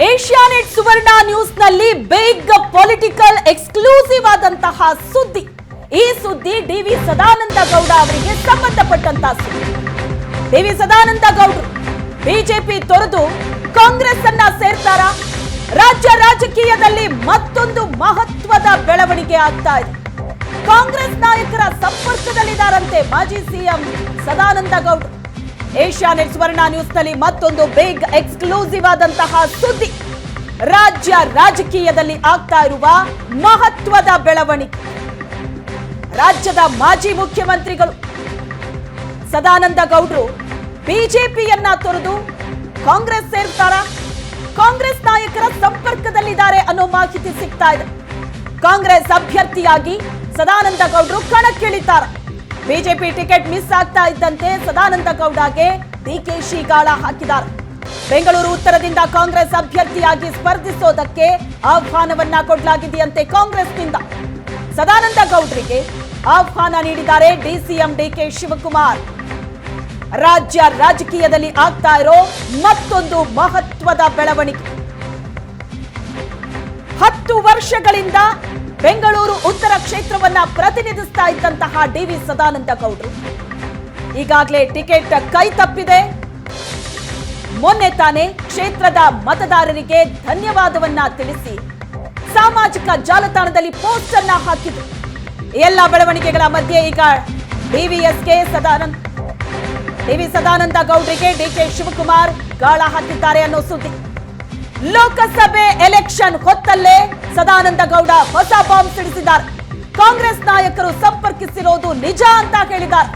Asianet ಸುವರ್ಣ ನ್ಯೂಸ್ನಲ್ಲಿ big political exclusive ಆದಂತಹ ಸುದ್ದಿ. ಈ ಸುದ್ದಿ ಡಿವಿ ಸದಾನಂದ ಗೌಡ ಅವರಿಗೆ ಸಂಬಂಧಪಟ್ಟಂತಹ ಸುದ್ದಿ. ಡಿವಿ ಸದಾನಂದ ಗೌಡರು ಬಿಜೆಪಿ ತೊರೆದು ಕಾಂಗ್ರೆಸ್ ಅನ್ನ ಸೇರ್ತಾರಾ? ರಾಜ್ಯ ರಾಜಕೀಯದಲ್ಲಿ ಮತ್ತೊಂದು ಮಹತ್ವದ ಬೆಳವಣಿಗೆ ಆಗ್ತಾ ಇದೆ. ಕಾಂಗ್ರೆಸ್ ನಾಯಕರ ಸಂಪರ್ಕದಲ್ಲಿದ್ದಾರಂತೆ ಮಾಜಿ ಸಿಎಂ ಸದಾನಂದ ಗೌಡರು. ಏಷ್ಯಾನೆಟ್ ಸುವರ್ಣ ನ್ಯೂಸ್ನಲ್ಲಿ ಮತ್ತೊಂದು ಬಿಗ್ ಎಕ್ಸ್ಕ್ಲೂಸಿವ್ ಆದಂತಹ ಸುದ್ದಿ. ರಾಜ್ಯ ರಾಜಕೀಯದಲ್ಲಿ ಆಗ್ತಾ ಇರುವ ಮಹತ್ವದ ಬೆಳವಣಿಗೆ. ರಾಜ್ಯದ ಮಾಜಿ ಮುಖ್ಯಮಂತ್ರಿಗಳು ಸದಾನಂದ ಗೌಡರು ಬಿಜೆಪಿಯನ್ನ ತೊರೆದು ಕಾಂಗ್ರೆಸ್ ಸೇರ್ತಾರಾ? ಕಾಂಗ್ರೆಸ್ ನಾಯಕರ ಸಂಪರ್ಕದಲ್ಲಿದ್ದಾರೆ ಅನ್ನೋ ಮಾಹಿತಿ ಸಿಗ್ತಾ ಇದೆ. ಕಾಂಗ್ರೆಸ್ ಅಭ್ಯರ್ಥಿಯಾಗಿ ಸದಾನಂದ ಗೌಡರು ಕಣಕ್ಕಿಳಿತಾರ. ಬಿಜೆಪಿ ಟಿಕೆಟ್ ಮಿಸ್ ಆಗ್ತಾ ಇದ್ದಂತೆ ಸದಾನಂದ ಗೌಡಗೆ ಡಿಕೆಶಿ ಗಾಳ ಹಾಕಿದ್ದಾರೆ. ಬೆಂಗಳೂರು ಉತ್ತರದಿಂದ ಕಾಂಗ್ರೆಸ್ ಅಭ್ಯರ್ಥಿಯಾಗಿ ಸ್ಪರ್ಧಿಸೋದಕ್ಕೆ ಆಹ್ವಾನವನ್ನ ಕೊಡಲಾಗಿದೆಯಂತೆ. ಕಾಂಗ್ರೆಸ್ನಿಂದ ಸದಾನಂದ ಗೌಡರಿಗೆ ಆಹ್ವಾನ ನೀಡಿದ್ದಾರೆ ಡಿಸಿಎಂ ಡಿಕೆ ಶಿವಕುಮಾರ್. ರಾಜ್ಯ ರಾಜಕೀಯದಲ್ಲಿ ಆಗ್ತಾ ಇರೋ ಮತ್ತೊಂದು ಮಹತ್ವದ ಬೆಳವಣಿಗೆ. 10 ವರ್ಷಗಳಿಂದ ಬೆಂಗಳೂರು ಉತ್ತರ ಕ್ಷೇತ್ರವನ್ನ ಪ್ರತಿನಿಧಿಸ್ತಾ ಇದ್ದಂತಹ ಡಿವಿ ಸದಾನಂದ ಗೌಡರು ಈಗಾಗಲೇ ಟಿಕೆಟ್ ಕೈ ತಪ್ಪಿದೆ. ಮೊನ್ನೆ ತಾನೇ ಕ್ಷೇತ್ರದ ಮತದಾರರಿಗೆ ಧನ್ಯವಾದವನ್ನ ತಿಳಿಸಿ ಸಾಮಾಜಿಕ ಜಾಲತಾಣದಲ್ಲಿ ಪೋಸ್ಟ್ ಅನ್ನ ಹಾಕಿದ್ರು. ಎಲ್ಲ ಬೆಳವಣಿಗೆಗಳ ಮಧ್ಯೆ ಈಗ ಡಿವಿ ಸದಾನಂದ ಗೌಡರಿಗೆ ಡಿಕೆ ಶಿವಕುಮಾರ್ ಗಾಳ ಹಾಕಿದ್ದಾರೆ ಅನ್ನೋ ಸುದ್ದಿ. ಲೋಕಸಭೆ ಎಲೆಕ್ಷನ್ ಹೊತ್ತಲ್ಲೇ ಸದಾನಂದ ಗೌಡ ಹೊಸ ಬಾಂಬ್ ಸಿಡಿಸಿದ್ದಾರೆ. ಕಾಂಗ್ರೆಸ್ ನಾಯಕರು ಸಂಪರ್ಕಿಸಿರೋದು ನಿಜ ಅಂತ ಹೇಳಿದ್ದಾರೆ.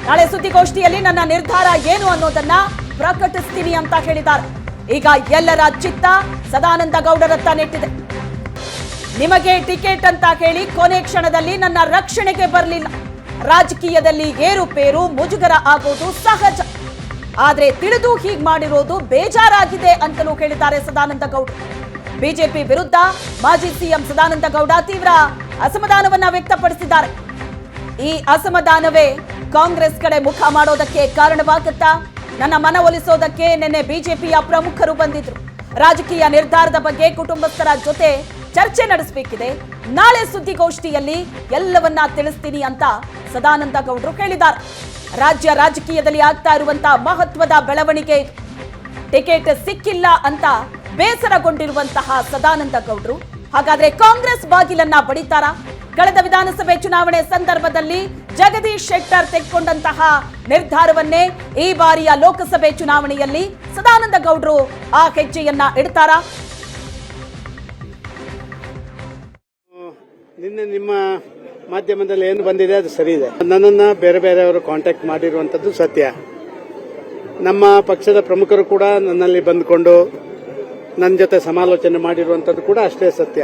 ನಾಳೆ ಸುದ್ದಿಗೋಷ್ಠಿಯಲ್ಲಿ ನನ್ನ ನಿರ್ಧಾರ ಏನು ಅನ್ನೋದನ್ನ ಪ್ರಕಟಿಸ್ತೀನಿ ಅಂತ ಹೇಳಿದ್ದಾರೆ. ಈಗ ಎಲ್ಲರ ಚಿತ್ತ ಸದಾನಂದ ಗೌಡರತ್ತ ನೆಟ್ಟಿದೆ. ನಿಮಗೆ ಟಿಕೆಟ್ ಅಂತ ಹೇಳಿ ಕೊನೆ ಕ್ಷಣದಲ್ಲಿ ನನ್ನ ರಕ್ಷಣೆಗೆ ಬರಲಿಲ್ಲ. ರಾಜಕೀಯದಲ್ಲಿ ಏರುಪೇರು ಮುಜುಗರ ಆಗೋದು ಸಹಜ. ಆದ್ರೆ ತಿಳಿದು ಹೀಗ್ ಮಾಡಿರೋದು ಬೇಜಾರಾಗಿದೆ ಅಂತಲೂ ಹೇಳಿದ್ದಾರೆ ಸದಾನಂದ ಗೌಡ. ಬಿಜೆಪಿ ವಿರುದ್ಧ ಮಾಜಿ ಸಿಎಂ ಸದಾನಂದ ಗೌಡ ತೀವ್ರ ಅಸಮಾಧಾನವನ್ನ ವ್ಯಕ್ತಪಡಿಸಿದ್ದಾರೆ. ಈ ಅಸಮಾಧಾನವೇ ಕಾಂಗ್ರೆಸ್ ಕಡೆ ಮುಖ ಮಾಡೋದಕ್ಕೆ ಕಾರಣವಾಗುತ್ತಾ? ನನ್ನ ಮನವೊಲಿಸೋದಕ್ಕೆ ನಿನ್ನೆ ಬಿಜೆಪಿಯ ಪ್ರಮುಖರು ಬಂದಿದ್ರು. ರಾಜಕೀಯ ನಿರ್ಧಾರದ ಬಗ್ಗೆ ಕುಟುಂಬಸ್ಥರ ಜೊತೆ ಚರ್ಚೆ ನಡೆಸಬೇಕಿದೆ. ನಾಳೆ ಸುದ್ದಿಗೋಷ್ಠಿಯಲ್ಲಿ ಎಲ್ಲವನ್ನ ತಿಳಿಸ್ತೀನಿ ಅಂತ ಸದಾನಂದ ಗೌಡರು ಹೇಳಿದ್ದಾರೆ. ರಾಜ್ಯ ರಾಜಕೀಯದಲ್ಲಿ ಆಗ್ತಾ ಇರುವಂತಹ ಮಹತ್ವದ ಬೆಳವಣಿಗೆ. ಟಿಕೆಟ್ ಸಿಕ್ಕಿಲ್ಲ ಅಂತ ಬೇಸರಗೊಂಡಿರುವಂತಹ ಸದಾನಂದ ಗೌಡರು ಹಾಗಾದ್ರೆ ಕಾಂಗ್ರೆಸ್ ಬಾಗಿಲನ್ನ ಬಡಿತಾರಾ? ಕಳೆದ ವಿಧಾನಸಭೆ ಚುನಾವಣೆ ಸಂದರ್ಭದಲ್ಲಿ ಜಗದೀಶ್ ಶೆಟ್ಟರ್ ತೆಗೆದುಕೊಂಡಂತಹ ನಿರ್ಧಾರವನ್ನೇ ಈ ಬಾರಿಯ ಲೋಕಸಭೆ ಚುನಾವಣೆಯಲ್ಲಿ ಸದಾನಂದ ಗೌಡರು ಆ ಹೆಜ್ಜೆಯನ್ನ ಇಡ್ತಾರಾ? ನಿನ್ನೆ ನಿಮ್ಮ ಮಾಧ್ಯಮದಲ್ಲಿ ಏನು ಬಂದಿದೆ ಅದು ಸರಿ ಇದೆ. ನನ್ನನ್ನು ಬೇರೆ ಬೇರೆಯವರು ಕಾಂಟ್ಯಾಕ್ಟ್ ಮಾಡಿರುವಂಥದ್ದು ಸತ್ಯ. ನಮ್ಮ ಪಕ್ಷದ ಪ್ರಮುಖರು ಕೂಡ ನನ್ನಲ್ಲಿ ಬಂದುಕೊಂಡು ನನ್ನ ಜೊತೆ ಸಮಾಲೋಚನೆ ಮಾಡಿರುವಂಥದ್ದು ಕೂಡ ಅಷ್ಟೇ ಸತ್ಯ.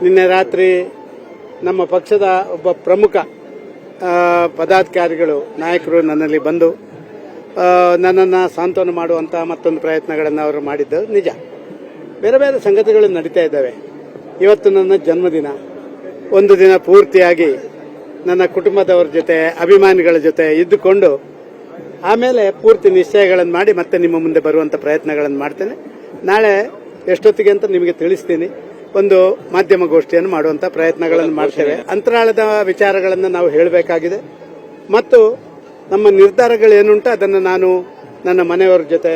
ನಿನ್ನೆ ರಾತ್ರಿ ನಮ್ಮ ಪಕ್ಷದ ಒಬ್ಬ ಪ್ರಮುಖ ಪದಾಧಿಕಾರಿಗಳು ನಾಯಕರು ನನ್ನಲ್ಲಿ ಬಂದು ನನ್ನನ್ನು ಸಾಂತ್ವನ ಮಾಡುವಂಥ ಮತ್ತೊಂದು ಪ್ರಯತ್ನಗಳನ್ನು ಅವರು ಮಾಡಿದ್ದು ನಿಜ. ಬೇರೆ ಬೇರೆ ಸಂಗತಿಗಳು ನಡೀತಾ ಇದ್ದಾವೆ. ಇವತ್ತು ನನ್ನ ಜನ್ಮದಿನ. ಒಂದು ದಿನ ಪೂರ್ತಿಯಾಗಿ ನನ್ನ ಕುಟುಂಬದವರ ಜೊತೆ ಅಭಿಮಾನಿಗಳ ಜೊತೆ ಇದ್ದುಕೊಂಡು ಆಮೇಲೆ ಪೂರ್ತಿ ನಿಶ್ಚಯಗಳನ್ನು ಮಾಡಿ ಮತ್ತೆ ನಿಮ್ಮ ಮುಂದೆ ಬರುವಂಥ ಪ್ರಯತ್ನಗಳನ್ನು ಮಾಡ್ತೇನೆ. ನಾಳೆ ಎಷ್ಟೊತ್ತಿಗೆ ಅಂತ ನಿಮಗೆ ತಿಳಿಸ್ತೀನಿ. ಒಂದು ಮಾಧ್ಯಮ ಗೋಷ್ಠಿಯನ್ನು ಮಾಡುವಂಥ ಪ್ರಯತ್ನಗಳನ್ನು ಮಾಡ್ತೇವೆ. ಅಂತರಾಳದ ವಿಚಾರಗಳನ್ನು ನಾವು ಹೇಳಬೇಕಾಗಿದೆ ಮತ್ತು ನಮ್ಮ ನಿರ್ಧಾರಗಳು ಏನುಂಟು ಅದನ್ನು ನಾನು ನನ್ನ ಮನೆಯವರ ಜೊತೆ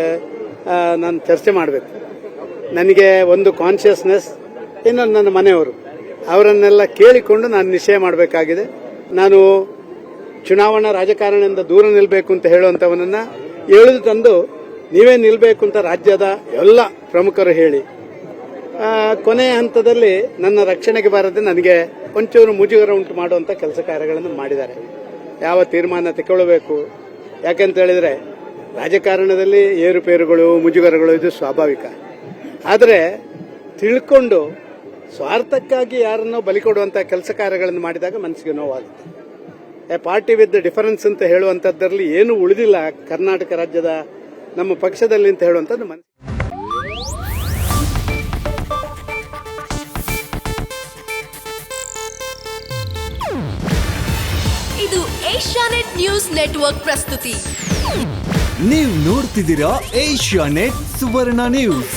ನಾನು ಚರ್ಚೆ ಮಾಡಬೇಕು. ನನಗೆ ಒಂದು ಕಾನ್ಷಿಯಸ್ನೆಸ್, ಇನ್ನೊಂದು ನನ್ನ ಮನೆಯವರು, ಅವರನ್ನೆಲ್ಲ ಕೇಳಿಕೊಂಡು ನಾನು ನಿಶ್ಚಯ ಮಾಡಬೇಕಾಗಿದೆ. ನಾನು ಚುನಾವಣಾ ರಾಜಕಾರಣದಿಂದ ದೂರ ನಿಲ್ಲಬೇಕು ಅಂತ ಹೇಳುವಂಥವನನ್ನ ಎಳೆದು ತಂದು ನೀವೇ ನಿಲ್ಲಬೇಕು ಅಂತ ರಾಜ್ಯದ ಎಲ್ಲ ಪ್ರಮುಖರು ಹೇಳಿ ಕೊನೆಯ ಹಂತದಲ್ಲಿ ನನ್ನ ರಕ್ಷಣೆಗೆ ಬಾರದೆ ನನಗೆ ಒಂಚೂರು ಮುಜುಗರ ಉಂಟು ಮಾಡುವಂಥ ಕೆಲಸ ಕಾರ್ಯಗಳನ್ನು ಮಾಡಿದ್ದಾರೆ. ಯಾವ ತೀರ್ಮಾನ ತಗೊಳ್ಳಬೇಕು? ಯಾಕಂತ ಹೇಳಿದ್ರೆ ರಾಜಕಾರಣದಲ್ಲಿ ಏರುಪೇರುಗಳು ಮುಜುಗರಗಳು ಇದು ಸ್ವಾಭಾವಿಕ. ಆದರೆ ತಿಳ್ಕೊಂಡು ಸ್ವಾರ್ಥಕ್ಕಾಗಿ ಯಾರನ್ನೋ ಬಲಿ ಕೊಡುವಂಥ ಕೆಲಸ ಕಾರ್ಯಗಳನ್ನು ಮಾಡಿದಾಗ ಮನಸ್ಸಿಗೆ ನೋವಾಗುತ್ತೆ. ಎ ಪಾರ್ಟಿ ವಿತ್ ಡಿಫರೆನ್ಸ್ ಅಂತ ಹೇಳುವಂಥದ್ರಲ್ಲಿ ಏನೂ ಉಳಿದಿಲ್ಲ ಕರ್ನಾಟಕ ರಾಜ್ಯದ ನಮ್ಮ ಪಕ್ಷದಲ್ಲಿ ಅಂತ ಹೇಳುವಂಥದ್ದು ಮನಸ್ಸಿಗೆ. ಇದು ಏಷ್ಯಾನೆಟ್ ನ್ಯೂಸ್ ನೆಟ್ವರ್ಕ್ ಪ್ರಸ್ತುತಿ. ನೀವು ನೋಡ್ತಿದ್ದೀರಾ ಏಷ್ಯಾನೆಟ್ ಸುವರ್ಣ ನ್ಯೂಸ್.